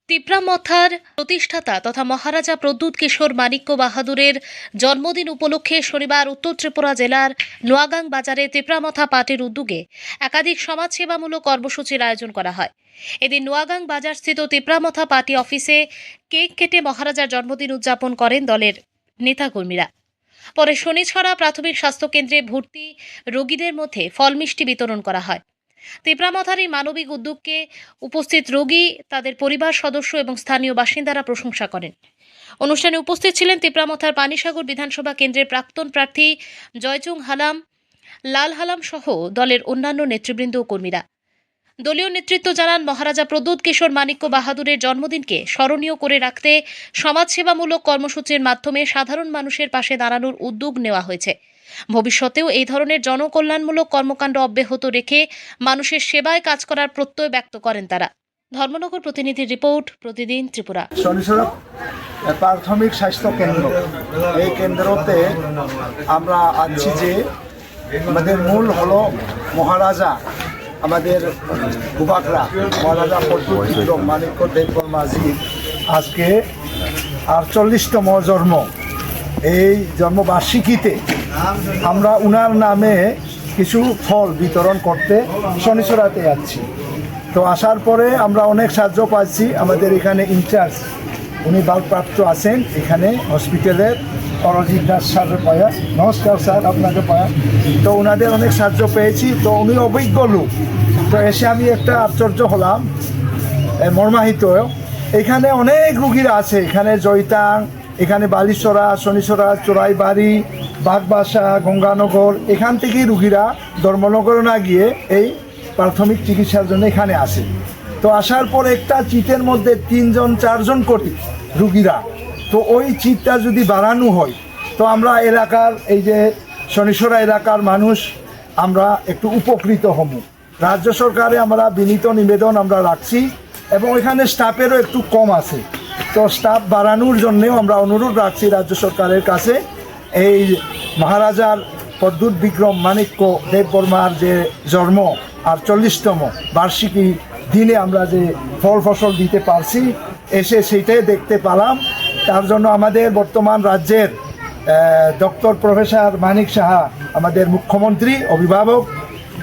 তিপ্রামথার প্রতিষ্ঠাতা তথা মহারাজা প্রদ্যুৎ কিশোর মানিক্য বাহাদুরের জন্মদিন উপলক্ষে শনিবার উত্তর ত্রিপুরা জেলার নোয়াগাং বাজারে তিপ্রামথা পার্টির উদ্যোগে একাধিক সমাজসেবামূলক কর্মসূচির আয়োজন করা হয়। এদিন নোয়াগাং বাজারস্থিত তিপ্রামথা পার্টি অফিসে কেক কেটে মহারাজার জন্মদিন উদযাপন করেন দলের নেতাকর্মীরা। পরে শনিছড়া প্রাথমিক স্বাস্থ্যকেন্দ্রে ভর্তি রোগীদের মধ্যে ফল মিষ্টি বিতরণ করা হয়। তিপ্রামথার এই মানবিক উদ্যোগকে উপস্থিত রোগী, তাদের পরিবার সদস্য এবং স্থানীয় বাসিন্দারা প্রশংসা করেন। অনুষ্ঠানে উপস্থিত ছিলেন তিপ্রামথার পানিসাগর বিধানসভা কেন্দ্রের প্রাক্তন প্রার্থী জয়চুং হালাম, লাল হালাম সহ দলের অন্যান্য নেতৃবৃন্দ ও কর্মীরা। দলীয় নেতৃত্ব জানান, মহারাজা প্রদ্যুৎ কিশোর মানিক্য বাহাদুরের জন্মদিনকে স্মরণীয় করে রাখতে সমাজসেবামূলক কর্মসূচির মাধ্যমে সাধারণ মানুষের পাশে দাঁড়ানোর উদ্যোগ নেওয়া হয়েছে। ভবিষ্যতেও এই ধরনের জনকল্যাণমূলক কর্মকাণ্ড অব্যাহত রেখে মানুষের সেবায় কাজ করার প্রত্যয় ব্যক্ত করেন তারা। ধর্মনগর প্রতিনিধির রিপোর্ট, প্রতিদিন ত্রিপুরা। শনিছড়া প্রাথমিক স্বাস্থ্য কেন্দ্র, এই কেন্দ্রতে আমরা আছি যে আমাদের মূল হলো মহারাজা, আমাদের বুবাকরা মহারাজা প্রদ্যুৎ কিশোর মানিক্য দেববর্মাজি আজকে 48তম জন্ম। এই জন্মবার্ষিকীতে আমরা উনার নামে কিছু ফল বিতরণ করতে শনিছড়াতে যাচ্ছি। তো আসার পরে আমরা অনেক সাহায্য পাচ্ছি। আমাদের এখানে ইনচার্জ উনি ভারপ্রাপ্ত আছেন এখানে হসপিটালের, অরজিৎ দাস স্যার পায়া, নমস্কার স্যার আপনাকে পায়া। তো ওনাদের অনেক সাহায্য পেয়েছি। তো উনি অভিজ্ঞ লোক। তো এসে আমি একটা আশ্চর্য হলাম, মর্মাহিত। এখানে অনেক রুগীরা আছে, এখানে জয়তাং, এখানে বালিছড়া, শনিছড়া, চোরাইবাড়ি, বাগবাসা, গঙ্গানগর, এখান থেকেই রুগীরা ধর্মনগর না গিয়ে এই প্রাথমিক চিকিৎসার জন্য এখানে আসে। তো আসার পর একটা চিটের মধ্যে 3-4 করে রুগীরা। তো ওই চিটটা যদি বাড়ানো হয় তো আমরা এলাকার, এই যে শনিছড়া এলাকার মানুষ আমরা একটু উপকৃত হব। রাজ্য সরকারে আমরা বিনীত নিবেদন আমরা রাখছি এবং এখানে স্টাফেরও একটু কম আছে। তো স্টাফ বাড়ানোর জন্যেও আমরা অনুরোধ রাখছি রাজ্য সরকারের কাছে। এই মহারাজার প্রদ্যুৎ বিক্রম মানিক্য দেববর্মার যে জন্ম 48তম বার্ষিকী দিনে আমরা যে ফল ফসল দিতে পারছি, এসে সেইটাই দেখতে পেলাম। তার জন্য আমাদের বর্তমান রাজ্যের ডক্টর প্রফেসর মানিক সাহা, আমাদের মুখ্যমন্ত্রী অভিভাবক,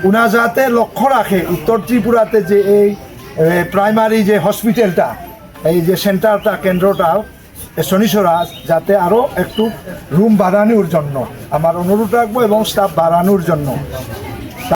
উনা যাতে লক্ষ্য রাখে উত্তর ত্রিপুরাতে যে এই প্রাইমারি যে হসপিটালটা, এই যে সেন্টারটা, কেন্দ্রটা শনিছড়া, যাতে আরও একটু রুম বাড়ানোর জন্য আমার অনুরোধ রাখবো এবং স্টাফ বাড়ানোর জন্য।